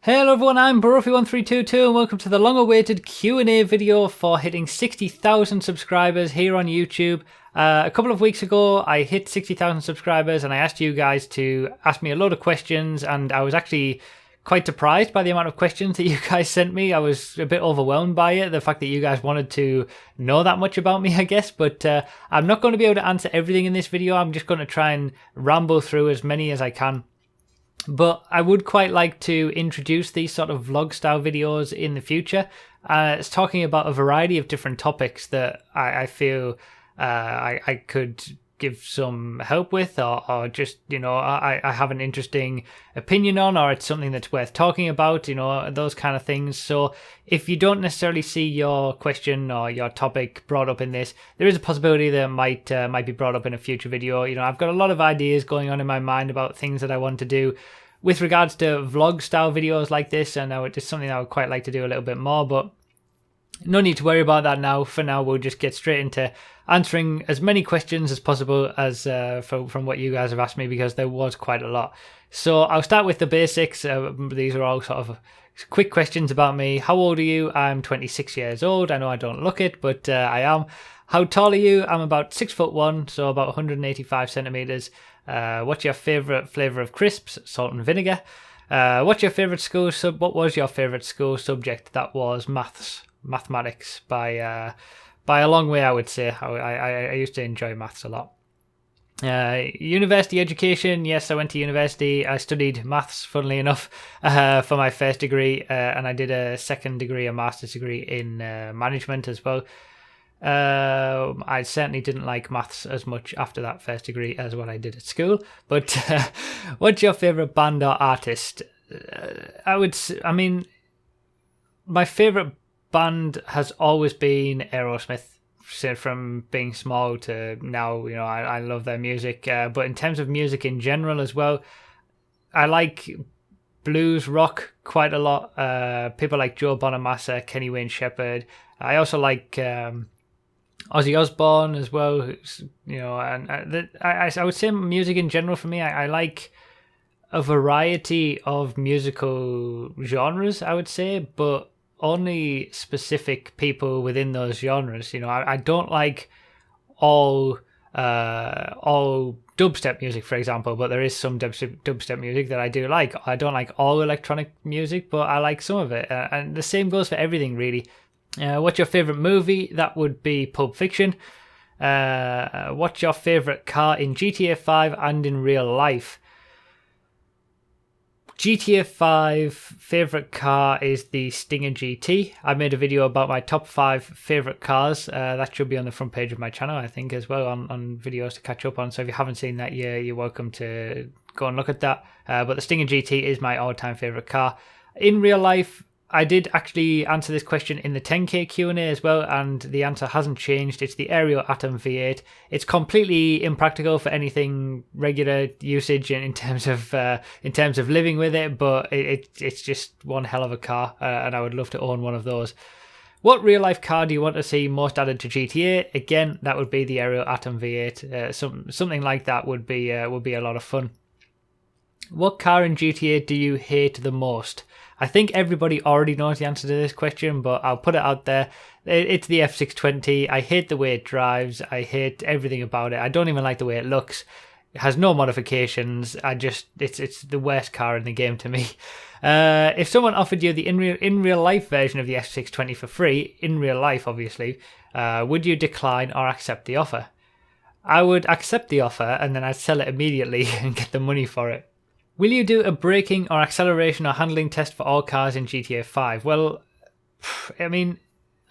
Hello everyone, I'm Broughy1322 and welcome to the long-awaited Q&A video for hitting 60,000 subscribers here on YouTube. A couple of weeks ago I hit 60,000 subscribers and I asked you guys to ask me a load of questions, and I was actually quite surprised by the amount of questions that you guys sent me. I was a bit overwhelmed by it, the fact that you guys wanted to know that much about me, I guess. But I'm not going to be able to answer everything in this video. I'm just going to try and ramble through as many as I can. But I would quite like to introduce these sort of vlog style videos in the future. It's talking about a variety of different topics that I feel I could give some help with, or just, you know, I have an interesting opinion on, or it's something that's worth talking about, you know, those kind of things. So if you don't necessarily see your question or your topic brought up in this, there is a possibility that it might be brought up in a future video. You know, I've got a lot of ideas going on in my mind about things that I want to do with regards to vlog style videos like this, and it's something I would quite like to do a little bit more, but no need to worry about that now. For now, we'll just get straight into answering as many questions as possible as from what you guys have asked me, because there was quite a lot. So I'll start with the basics. These are all sort of quick questions about me. How old are you? I'm 26 years old. I know I don't look it, but I am. How tall are you? I'm about 6'1", so about 185 centimeters. What's your favorite flavor of crisps? Salt and vinegar. What's your favorite school What was your favorite school subject? That was mathematics by a long way, I would say. I used to enjoy maths a lot. University education, yes, I went to university. I studied maths, funnily enough, for my first degree, and I did a second degree, a master's degree in management as well. I certainly didn't like maths as much after that first degree as what I did at school. But what's your favourite band or artist? My favourite band has always been Aerosmith. So from being small to now, you know, I love their music. But in terms of music in general as well, I like blues rock quite a lot. People like Joe Bonamassa, Kenny Wayne Shepherd. I also like Ozzy Osbourne as well. You know, and I would say music in general for me, I like a variety of musical genres, I would say, but only specific people within those genres. You know, I don't like all dubstep music, for example, but there is some dubstep music that I do like. I don't like all electronic music, but I like some of it, and the same goes for everything, really. What's your favorite movie? That would be Pulp Fiction. What's your favorite car in GTA 5 and in real life? GTA 5 favorite car is the Stinger GT. I made a video about my top 5 favorite cars. That should be on the front page of my channel, I think, as well, on videos to catch up on. So if you haven't seen that, you're welcome to go and look at that. But the Stinger GT is my all-time favorite car. In real life, I did actually answer this question in the 10k Q&A as well, and the answer hasn't changed. It's the Aerial Atom V8. It's completely impractical for anything regular usage in terms of living with it, but it's just one hell of a car, and I would love to own one of those. What real life car do you want to see most added to GTA? Again, that would be the Aerial Atom V8. Something like that would be a lot of fun. What car in GTA do you hate the most? I think everybody already knows the answer to this question, but I'll put it out there. It's the F620. I hate the way it drives. I hate everything about it. I don't even like the way it looks. It has no modifications. It's the worst car in the game to me. If someone offered you the in real life version of the F620 for free, in real life obviously, would you decline or accept the offer? I would accept the offer, and then I'd sell it immediately and get the money for it. Will you do a braking or acceleration or handling test for all cars in GTA 5? Well, I mean,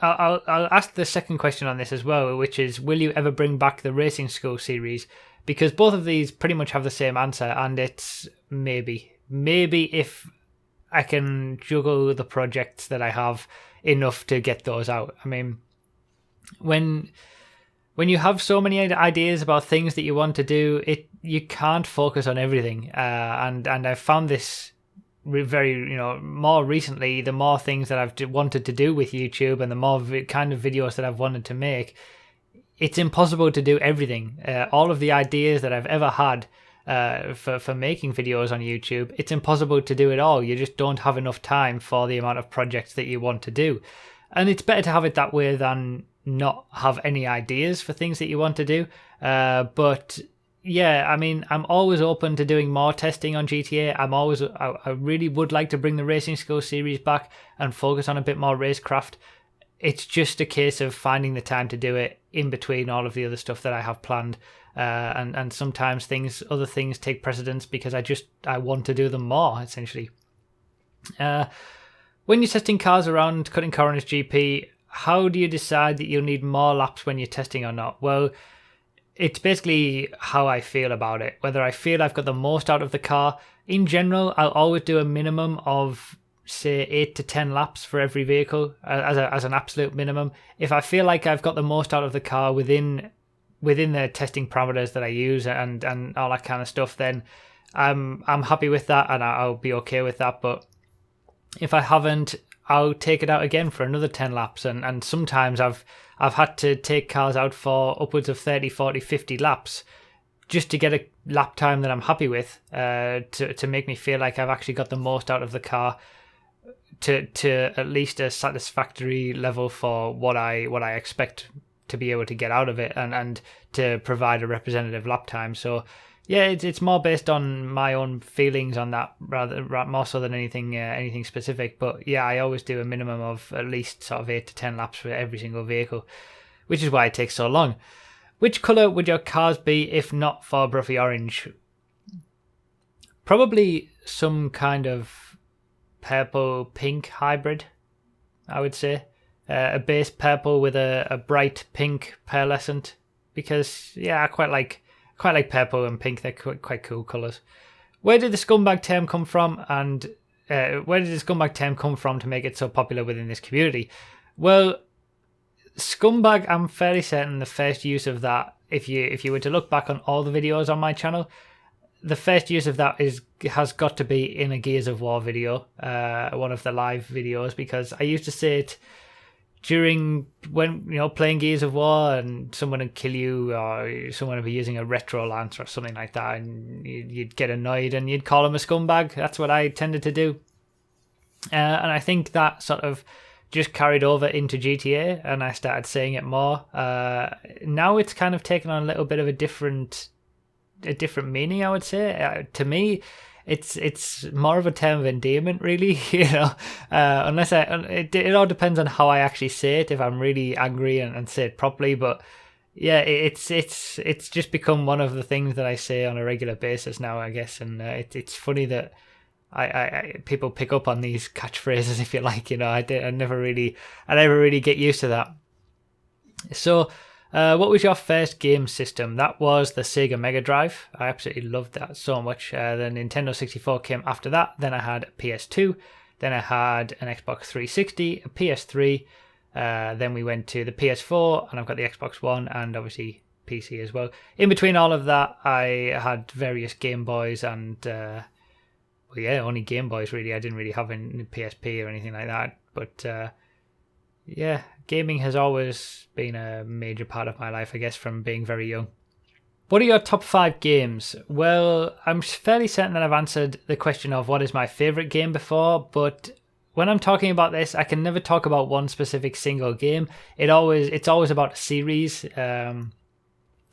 I'll ask the second question on this as well, which is, will you ever bring back the Racing School series? Because both of these pretty much have the same answer, and it's maybe. Maybe if I can juggle the projects that I have enough to get those out. I mean, when you have so many ideas about things that you want to do, you can't focus on everything. And I've found this very, you know, more recently, the more things that I've wanted to do with YouTube and the more kind of videos that I've wanted to make, it's impossible to do everything. All of the ideas that I've ever had for making videos on YouTube. It's impossible to do it all. You just don't have enough time for the amount of projects that you want to do. And it's better to have it that way than not have any ideas for things that you want to do. But yeah, I mean, I'm always open to doing more testing on GTA. I really would like to bring the Racing Skills series back and focus on a bit more racecraft. It's just a case of finding the time to do it in between all of the other stuff that I have planned. And sometimes other things take precedence because I want to do them more, essentially. When you're testing cars around Cutting Corners GP, how do you decide that you'll need more laps when you're testing or not? Well, it's basically how I feel about it. Whether I feel I've got the most out of the car. In general, I'll always do a minimum of, say, 8 to 10 laps for every vehicle as an absolute minimum. If I feel like I've got the most out of the car within the testing parameters that I use and all that kind of stuff, then I'm happy with that and I'll be okay with that. But if I haven't, I'll take it out again for another 10 laps. And sometimes I've had to take cars out for upwards of 30, 40, 50 laps just to get a lap time that I'm happy with, to make me feel like I've actually got the most out of the car to at least a satisfactory level for what I expect to be able to get out of it and to provide a representative lap time. So yeah, it's more based on my own feelings on that rather more so than anything specific. But yeah, I always do a minimum of at least sort of 8 to 10 laps for every single vehicle, which is why it takes so long. Which colour would your cars be if not for Broughy Orange? Probably some kind of purple pink hybrid, I would say. A base purple with a bright pink pearlescent, because yeah, I quite like purple and pink. They're quite cool colours. Where did the scumbag term come from, and where did the scumbag term come from to make it so popular within this community? Well, scumbag, I'm fairly certain the first use of that, if you were to look back on all the videos on my channel, the first use of that has got to be in a Gears of War video, one of the live videos, because I used to say it during when playing Gears of War and someone would kill you, or someone would be using a retro lance or something like that, and you'd get annoyed and you'd call him a scumbag. That's what I tended to do, and I think that sort of just carried over into GTA, and I started saying it more. Now it's kind of taken on a little bit of a different meaning, I would say. To me, it's more of a term of endearment, really. Unless it all depends on how I actually say it. If I'm really angry and say it properly, but yeah, it's just become one of the things that I say on a regular basis now, I guess. And it's funny that I people pick up on these catchphrases, if you like. I never really get used to that. So. What was your first game system? That was the Sega Mega Drive. I absolutely loved that so much. The Nintendo 64 came after that. Then I had a PS2. Then I had an Xbox 360, a PS3. Then we went to the PS4, and I've got the Xbox One, and obviously PC as well. In between all of that, I had various Game Boys and, only Game Boys really. I didn't really have a PSP or anything like that. But yeah, gaming has always been a major part of my life, I guess, from being very young. What are your top 5 games? Well, I'm fairly certain that I've answered the question of what is my favourite game before, but when I'm talking about this, I can never talk about one specific single game. It's always about a series, because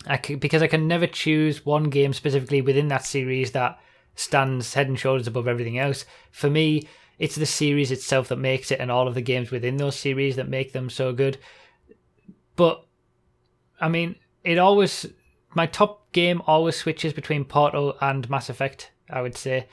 I can never choose one game specifically within that series that stands head and shoulders above everything else. For me, it's the series itself that makes it, and all of the games within those series that make them so good. But, I mean, my top game always switches between Portal and Mass Effect, I would say.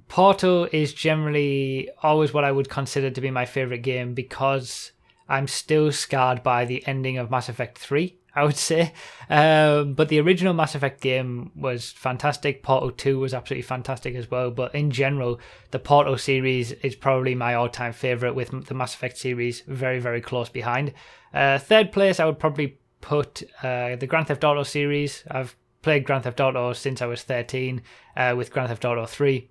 Portal is generally always what I would consider to be my favourite game, because I'm still scarred by the ending of Mass Effect 3, I would say. But the original Mass Effect game was fantastic. Portal 2 was absolutely fantastic as well. But in general, the Portal series is probably my all-time favourite, with the Mass Effect series very, very close behind. Third place, I would probably put the Grand Theft Auto series. I've played Grand Theft Auto since I was 13, with Grand Theft Auto 3.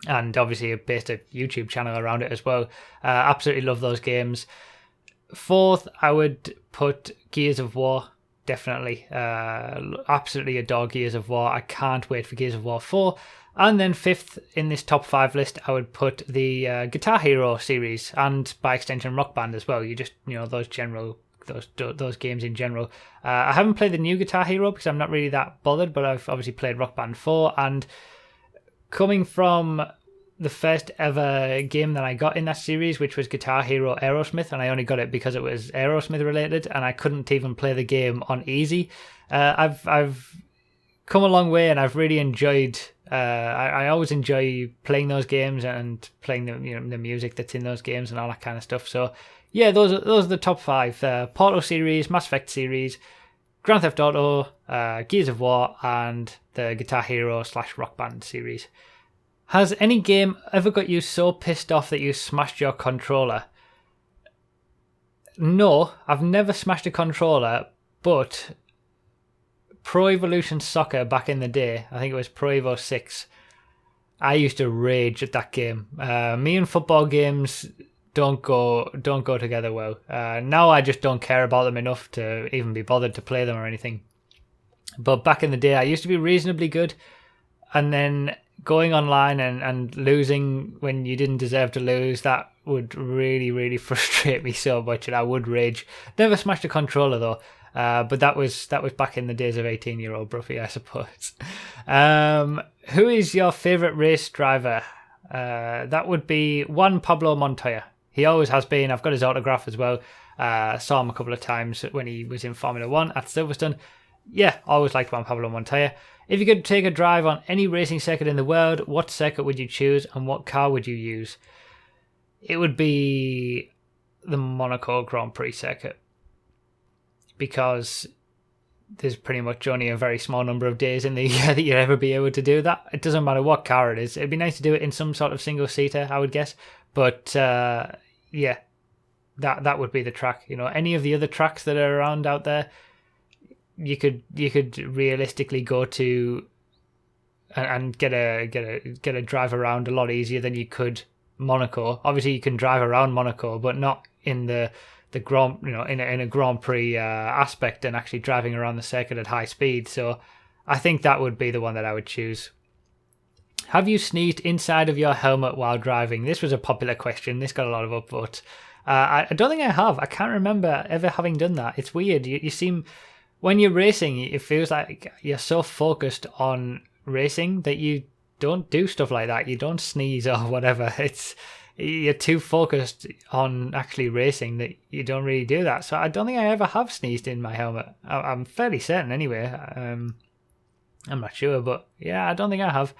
And obviously based a YouTube channel around it as well. Absolutely love those games. Fourth, I would put Gears of War. definitely. Absolutely adore Gears of War. I can't wait for Gears of War 4. And then fifth in this top 5 list, I would put the Guitar Hero series, and by extension Rock Band as well. You just, those games in general. I haven't played the new Guitar Hero because I'm not really that bothered, but I've obviously played Rock Band 4, and coming from the first ever game that I got in that series, which was Guitar Hero Aerosmith, and I only got it because it was Aerosmith related, and I couldn't even play the game on easy. I've come a long way, and I've really enjoyed. I always enjoy playing those games and playing the music that's in those games and all that kind of stuff. So yeah, those are the top 5: Portal series, Mass Effect series, Grand Theft Auto, Gears of War, and the Guitar Hero / Rock Band series. Has any game ever got you so pissed off that you smashed your controller? No, I've never smashed a controller, but Pro Evolution Soccer back in the day, I think it was Pro Evo 6, I used to rage at that game. Me and football games don't go together well. Now I just don't care about them enough to even be bothered to play them or anything. But back in the day, I used to be reasonably good, and then going online and losing when you didn't deserve to lose, that would really, really frustrate me so much, and I would rage. Never smashed a controller though, but that was back in the days of 18-year-old Broughy, I suppose. Who is your favourite race driver? That would be Juan Pablo Montoya. He always has been. I've got his autograph as well. Saw him a couple of times when he was in Formula 1 at Silverstone. Yeah, always liked Juan Pablo Montoya. If you could take a drive on any racing circuit in the world, what circuit would you choose and what car would you use? It would be the Monaco Grand Prix circuit, because there's pretty much only a very small number of days in the year that you'll ever be able to do that. It doesn't matter what car it is. It'd be nice to do it in some sort of single-seater, I would guess. But yeah, that would be the track. Any of the other tracks that are around out there, you could realistically go to and get a drive around a lot easier than you could Monaco. Obviously, you can drive around Monaco, but not in the Grand, in a Grand Prix aspect and actually driving around the circuit at high speed. So I think that would be the one that I would choose. Have you sneezed inside of your helmet while driving? This was a popular question. This got a lot of upvotes. I don't think I have. I can't remember ever having done that. It's weird. You seem, when you're racing, it feels like you're so focused on racing that you don't do stuff like that. You don't sneeze or whatever. You're too focused on actually racing that you don't really do that. So I don't think I ever have sneezed in my helmet. I'm fairly certain anyway. I'm not sure, but yeah, I don't think I have.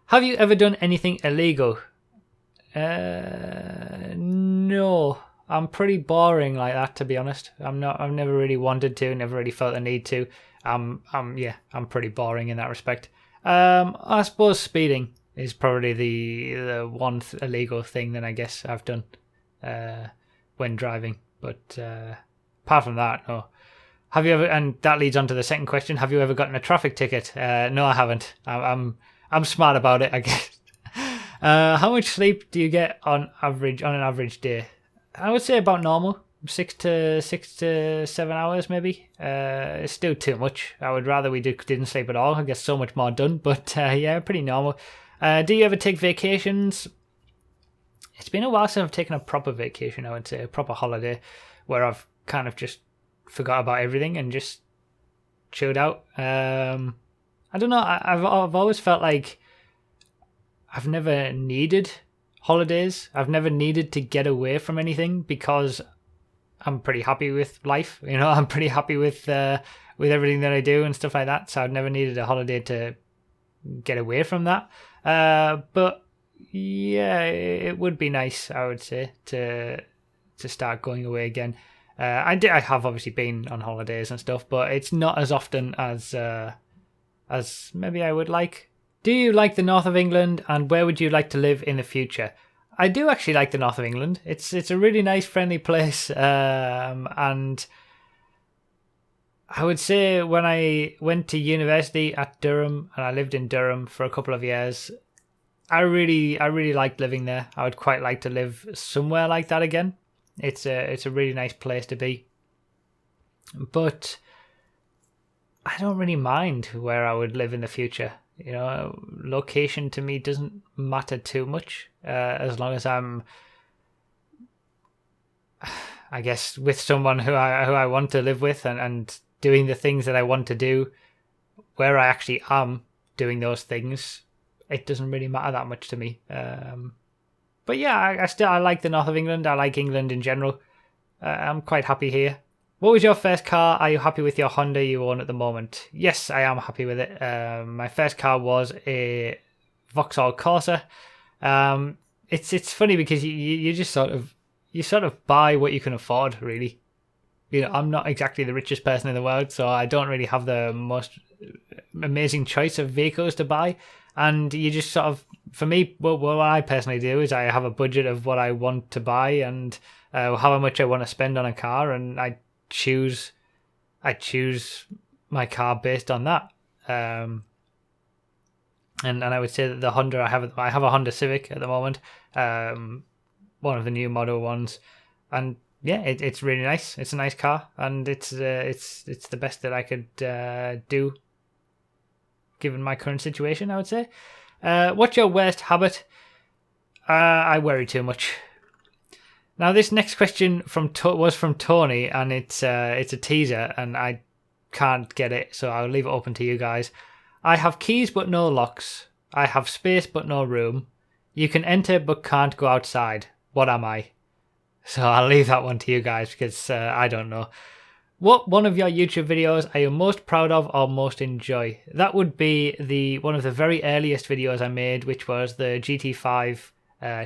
Have you ever done anything illegal? No. I'm pretty boring like that, to be honest. I've never really wanted to, never really felt the need to. I'm pretty boring in that respect. I suppose speeding is probably the one illegal thing that I guess I've done when driving. But apart from that, no. Have you ever? And that leads on to the second question. Have you ever gotten a traffic ticket? No, I haven't. I'm smart about it, I guess. How much sleep do you get on an average day? I would say about normal, 6 to 7 hours maybe. It's still too much. I would rather we didn't sleep at all. I get so much more done. But yeah, pretty normal. Do you ever take vacations? It's been a while since I've taken a proper vacation, I would say, a proper holiday, where I've kind of just forgot about everything and just chilled out. I don't know. I've always felt like I've never needed holidays. I've never needed to get away from anything because I'm pretty happy with life. I'm pretty happy with everything that I do and stuff like that. So I've never needed a holiday to get away from that. But yeah, it would be nice, I would say, to start going away again. I have obviously been on holidays and stuff, but it's not as often as maybe I would like. Do you like the north of England, and where would you like to live in the future? I do actually like the north of England. It's a really nice, friendly place, and I would say when I went to university at Durham and I lived in Durham for a couple of years, I really liked living there. I would quite like to live somewhere like that again. It's a really nice place to be. But I don't really mind where I would live in the future. You know, location to me doesn't matter too much, as long as I'm, I guess, with someone who I want to live with, and doing the things that I want to do, where I actually am doing those things. It doesn't really matter that much to me. But yeah, I like the north of England. I like England in general. I'm quite happy here. What was your first car? Are you happy with your Honda you own at the moment? Yes, I am happy with it. My first car was a Vauxhall Corsa. It's funny because you just sort of buy what you can afford, really. You know, I'm not exactly the richest person in the world, so I don't really have the most amazing choice of vehicles to buy. And you just sort of, for me, what I personally do is I have a budget of what I want to buy and how much I want to spend on a car, and I choose my car based on that. And I would say that the Honda I have a Honda Civic at the moment, one of the new model ones, and yeah, it's really nice. It's a nice car, and it's the best that I could do given my current situation, I would say. What's your worst habit? I worry too much. Now, this next question was from Tony, and it's a teaser, and I can't get it, so I'll leave it open to you guys. I have keys but no locks. I have space but no room. You can enter but can't go outside. What am I? So I'll leave that one to you guys because I don't know. What one of your YouTube videos are you most proud of or most enjoy? That would be one of the very earliest videos I made, which was the GT5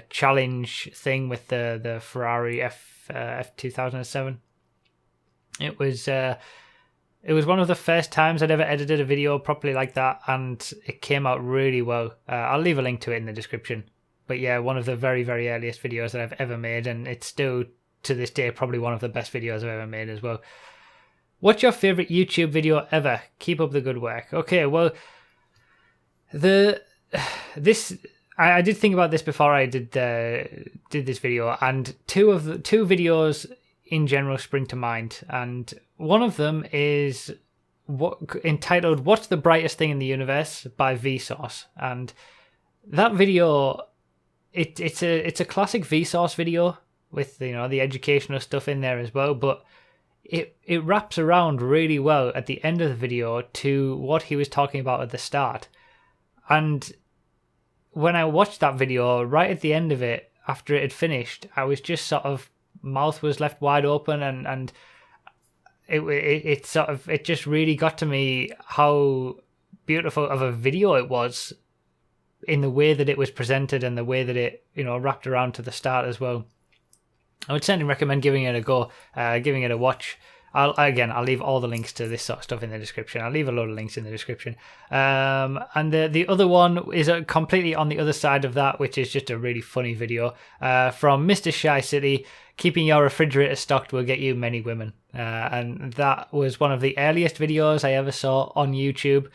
challenge thing with the Ferrari F 2007. It was one of the first times I'd ever edited a video properly like that, and it came out really well. I'll leave a link to it in the description. But yeah, one of the very, very earliest videos that I've ever made, and it's still, to this day, probably one of the best videos I've ever made as well. What's your favourite YouTube video ever? Keep up the good work. Okay, well, I did think about this before I did this video, and two videos in general spring to mind, and one of them is entitled "What's the Brightest Thing in the Universe" by Vsauce, and that video, it's a classic Vsauce video with the educational stuff in there as well, but it wraps around really well at the end of the video to what he was talking about at the start. And when I watched that video, right at the end of it, after it had finished, I was just sort of, mouth was left wide open, and it just really got to me how beautiful of a video it was in the way that it was presented and the way that it wrapped around to the start as well. I would certainly recommend giving it a go, giving it a watch. I'll leave all the links to this sort of stuff in the description. I'll leave a load of links in the description. And the other one is completely on the other side of that, which is just a really funny video from Mr. Shy City. Keeping your refrigerator stocked will get you many women. And that was one of the earliest videos I ever saw on YouTube.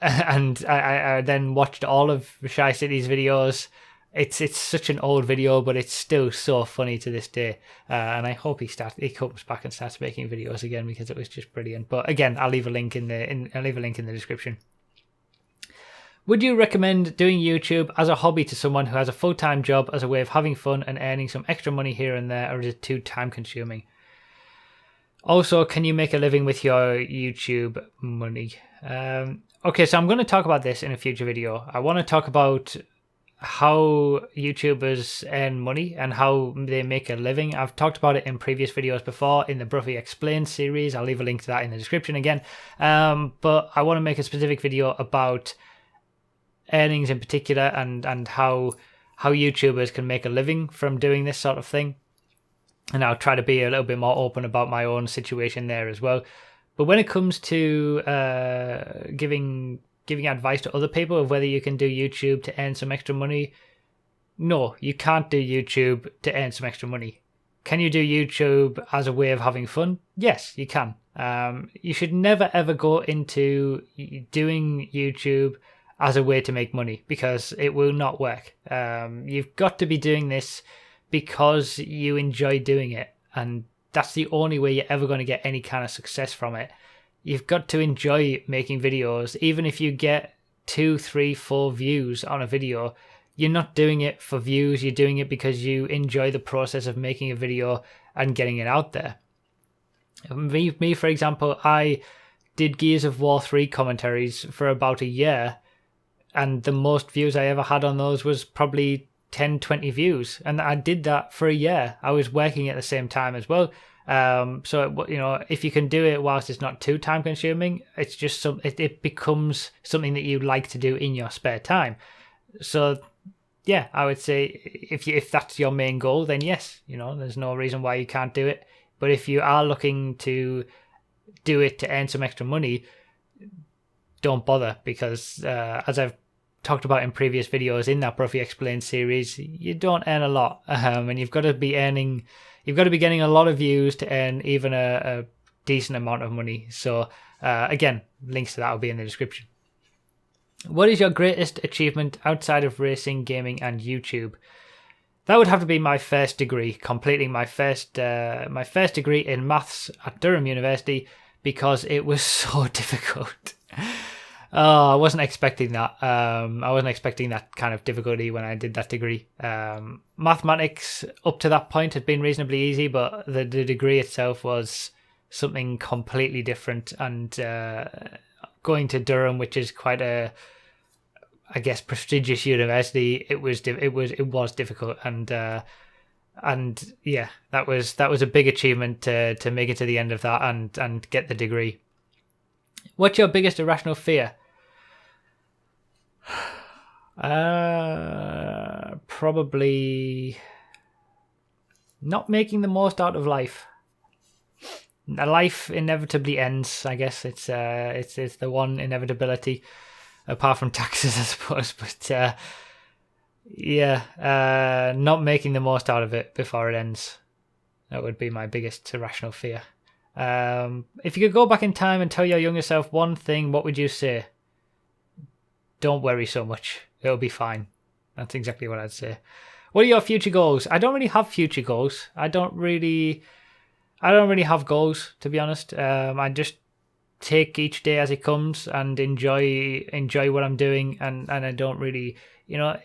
And I then watched all of Shy City's videos. It's such an old video, but it's still so funny to this day. And I hope he comes back and starts making videos again, because it was just brilliant. But again, I'll leave a link in the description. Would you recommend doing YouTube as a hobby to someone who has a full-time job as a way of having fun and earning some extra money here and there, or is it too time-consuming? Also, can you make a living with your YouTube money? Okay, so I'm going to talk about this in a future video. I want to talk about how YouTubers earn money and how they make a living. I've talked about it in previous videos before in the Broughy Explained series. I'll leave a link to that in the description again. But I want to make a specific video about earnings in particular, and how YouTubers can make a living from doing this sort of thing. And I'll try to be a little bit more open about my own situation there as well. But when it comes to giving advice to other people of whether you can do YouTube to earn some extra money, no, you can't do YouTube to earn some extra money. Can you do YouTube as a way of having fun? Yes, you can. You should never ever go into doing YouTube as a way to make money, because it will not work. You've got to be doing this because you enjoy doing it, and that's the only way you're ever going to get any kind of success from it. you've got to enjoy making videos. Even if you get 2, 3, 4 views on a video, you're not doing it for views. You're doing it because you enjoy the process of making a video and getting it out there. Me, for example, I did Gears of War 3 commentaries for about a year, and the most views I ever had on those was probably 10, 20 views, and I did that for a year. I was working at the same time as well. So, you know, if you can do it whilst it's not too time consuming, it's just it becomes something that you like to do in your spare time. So yeah, I would say if that's your main goal, then yes, you know, there's no reason why you can't do it. But if you are looking to do it to earn some extra money, don't bother, because as I've talked about in previous videos in that Broughy Explained series, you don't earn a lot, and you've got to be getting a lot of views to earn even a decent amount of money. So again, links to that will be in the description. What is your greatest achievement outside of racing, gaming, and YouTube? That would have to be my first degree, completing my first degree in maths at Durham University, because it was so difficult. Oh, I wasn't expecting that. I wasn't expecting that kind of difficulty when I did that degree. Mathematics up to that point had been reasonably easy, but the degree itself was something completely different. And going to Durham, which is quite a, I guess, prestigious university, it was difficult. And yeah, that was a big achievement to make it to the end of that and get the degree. What's your biggest irrational fear? Probably not making the most out of life. Life inevitably ends, I guess. It's the one inevitability, apart from taxes, I suppose. But yeah, not making the most out of it before it ends. That would be my biggest irrational fear. If you could go back in time and tell your younger self one thing, what would you say? Don't worry so much. It'll be fine. That's exactly what I'd say. What are your future goals? I don't really have future goals. I don't really have goals, to be honest. I just take each day as it comes and enjoy what I'm doing, and I don't really, you know,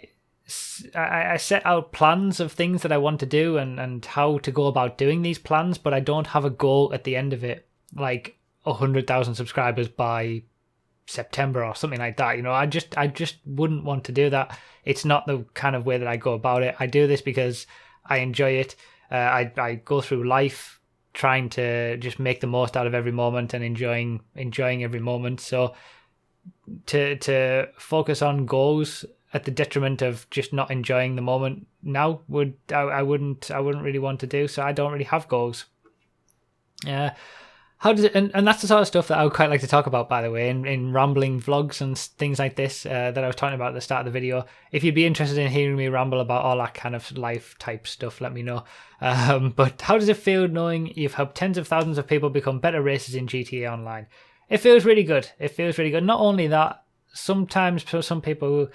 I set out plans of things that I want to do and how to go about doing these plans, but I don't have a goal at the end of it, like 100,000 subscribers by September or something like that. You know, I just wouldn't want to do that. It's not the kind of way that I go about it. I do this because I enjoy it. I go through life trying to just make the most out of every moment and enjoying every moment. So to focus on goals at the detriment of just not enjoying the moment now I wouldn't really want to do. So I don't really have goals. How does it, and that's the sort of stuff that I would quite like to talk about, by the way, in rambling vlogs and things like this that I was talking about at the start of the video. If you'd be interested in hearing me ramble about all that kind of life type stuff, let me know. But how does it feel knowing you've helped tens of thousands of people become better racers in GTA Online? It feels really good. Not only that, sometimes some people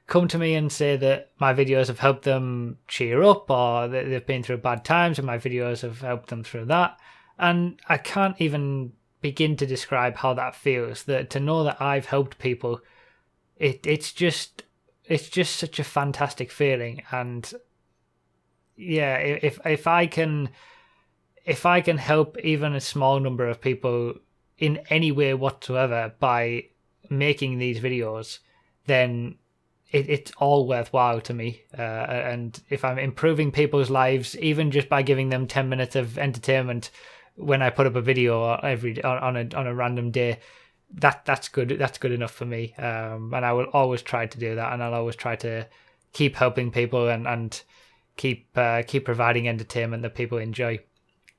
come to me and say that my videos have helped them cheer up, or that they've been through bad times and my videos have helped them through that. And I can't even begin to describe how that feels. That to know that I've helped people, it's just such a fantastic feeling. And yeah, if I can help even a small number of people in any way whatsoever by making these videos, then it's all worthwhile to me. And if I'm improving people's lives, even just by giving them 10 minutes of entertainment when I put up a video on a random day, that's good. That's good enough for me. And I will always try to do that, and I'll always try to keep helping people and keep providing entertainment that people enjoy.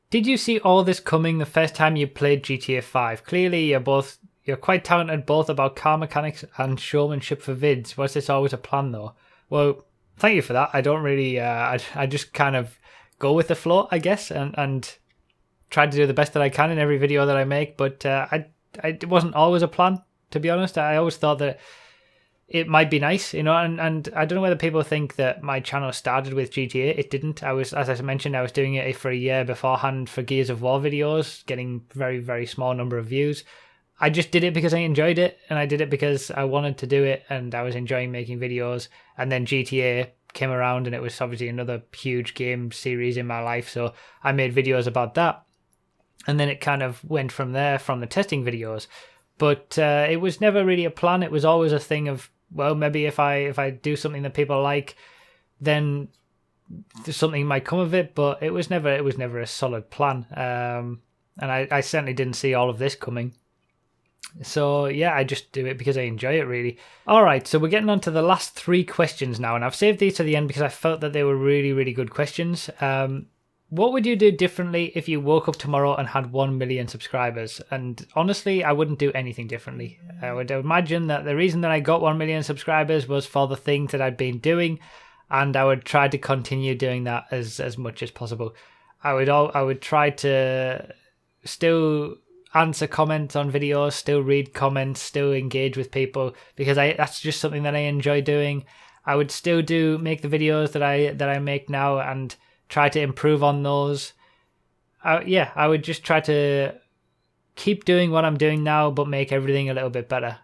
Did you see all this coming the first time you played GTA 5? Clearly, you're quite talented both about car mechanics and showmanship for vids. Was this always a plan though? Well, thank you for that. I don't really. I just kind of go with the flow, I guess, and try to do the best that I can in every video that I make. But it wasn't always a plan, to be honest. I always thought that it might be nice, you know, and I don't know whether people think that my channel started with GTA. It didn't. As I mentioned, I was doing it for a year beforehand for Gears of War videos, getting very, very small number of views. I just did it because I enjoyed it, and I did it because I wanted to do it, and I was enjoying making videos. And then GTA came around, and it was obviously another huge game series in my life, so I made videos about that. And then it kind of went from there, from the testing videos. But it was never really a plan. It was always a thing of, well, maybe if I do something that people like, then something might come of it. But it was never a solid plan. And I certainly didn't see all of this coming. So yeah, I just do it because I enjoy it, really. Alright, so we're getting on to the last 3 questions now, and I've saved these to the end because I felt that they were really, really good questions. What would you do differently if you woke up tomorrow and had 1 million subscribers? And honestly, I wouldn't do anything differently. I would imagine that the reason that I got 1 million subscribers was for the things that I'd been doing, and I would try to continue doing that as much as possible. I would try to still answer comments on videos, still read comments, still engage with people, because that's just something that I enjoy doing. I would still make the videos that I make now and try to improve on those. I would just try to keep doing what I'm doing now, but make everything a little bit better.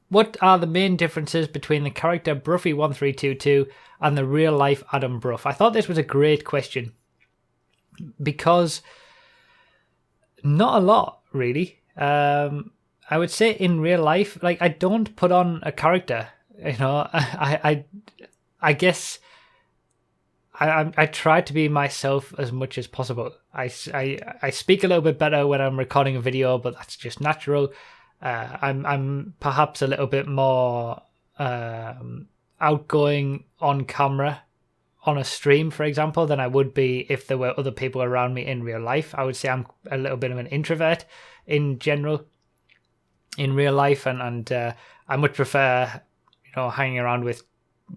What are the main differences between the character Broughy1322 and the real life Adam Brough? I thought this was a great question because not a lot, really. I would say in real life, like, I don't put on a character, you know. I guess I try to be myself as much as possible. I speak a little bit better when I'm recording a video, but that's just natural. I'm perhaps a little bit more outgoing on camera on a stream, for example, than I would be if there were other people around me in real life. I would say I'm a little bit of an introvert in general in real life, and I much prefer, you know, hanging around with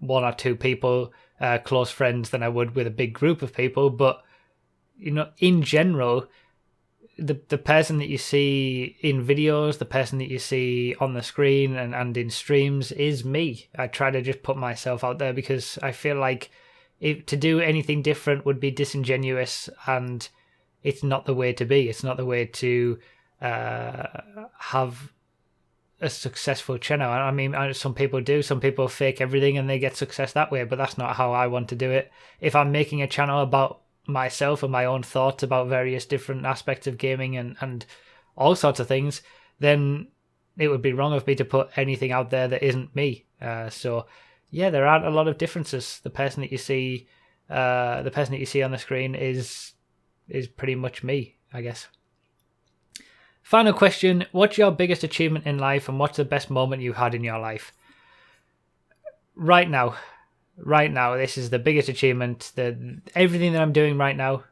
1 or 2 people, close friends, than I would with a big group of people. But, you know, in general, the person that you see in videos, the person that you see on the screen and in streams is me. I try to just put myself out there because I feel like to do anything different would be disingenuous, and it's not the way to be. It's not the way to have a successful channel. I mean, some people do. Some people fake everything and they get success that way, but that's not how I want to do it. If I'm making a channel about myself and my own thoughts about various different aspects of gaming and all sorts of things, then it would be wrong of me to put anything out there that isn't me. So yeah, there aren't a lot of differences. The person that you see on the screen is pretty much me, I guess. Final question: what's your biggest achievement in life, and what's the best moment you had in your life? Right now, this is the biggest achievement. Everything that I'm doing right now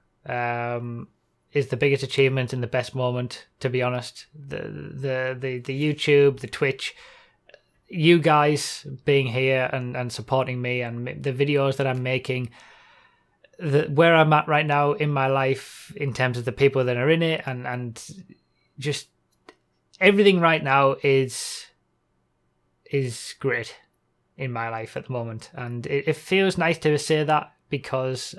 is the biggest achievement and the best moment, to be honest. The YouTube, the Twitch, you guys being here and supporting me, and the videos that I'm making, where I'm at right now in my life in terms of the people that are in it, and just everything right now is great in my life at the moment. And it feels nice to say that, because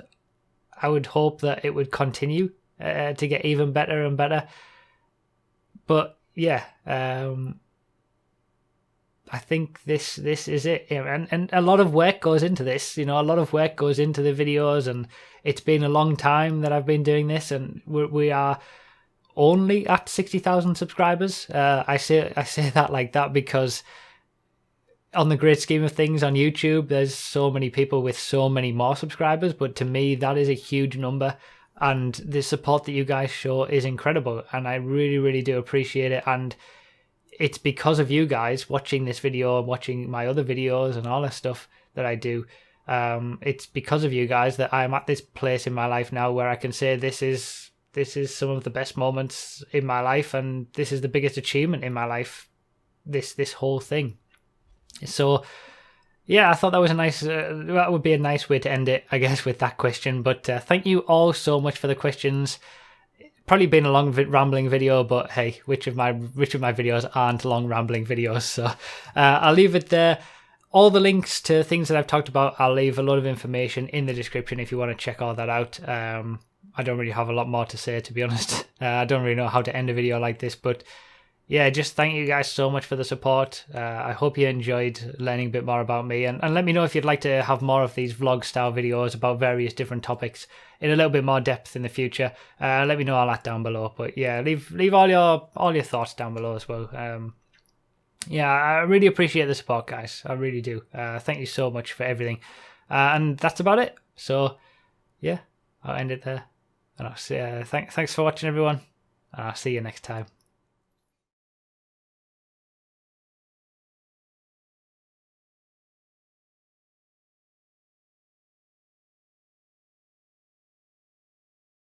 I would hope that it would continue to get even better and better. But yeah, I think this is it. And a lot of work goes into this, you know. A lot of work goes into the videos, and it's been a long time that I've been doing this, and we are only at 60,000 subscribers. I say that like that because on the great scheme of things on YouTube, there's so many people with so many more subscribers, but to me that is a huge number, and the support that you guys show is incredible, and I really, really do appreciate it. And it's because of you guys watching this video, watching my other videos and all that stuff that I do. It's because of you guys that I'm at this place in my life now where I can say this is some of the best moments in my life, and this is the biggest achievement in my life, this whole thing. So yeah, I thought that was that would be a nice way to end it, I guess, with that question. But thank you all so much for the questions. Probably been a long rambling video, but hey, which of my videos aren't long rambling videos? So I'll leave it there. All the links to things that I've talked about, I'll leave a lot of information in the description if you want to check all that out. I don't really have a lot more to say, to be honest. I don't really know how to end a video like this, but yeah, just thank you guys so much for the support. I hope you enjoyed learning a bit more about me, and let me know if you'd like to have more of these vlog style videos about various different topics in a little bit more depth in the future. Let me know all that down below. But yeah, leave all your thoughts down below as well. Yeah, I really appreciate the support, guys. I really do. Thank you so much for everything. And that's about it. So yeah, I'll end it there. And I'll see. Thanks for watching, everyone. And I'll see you next time.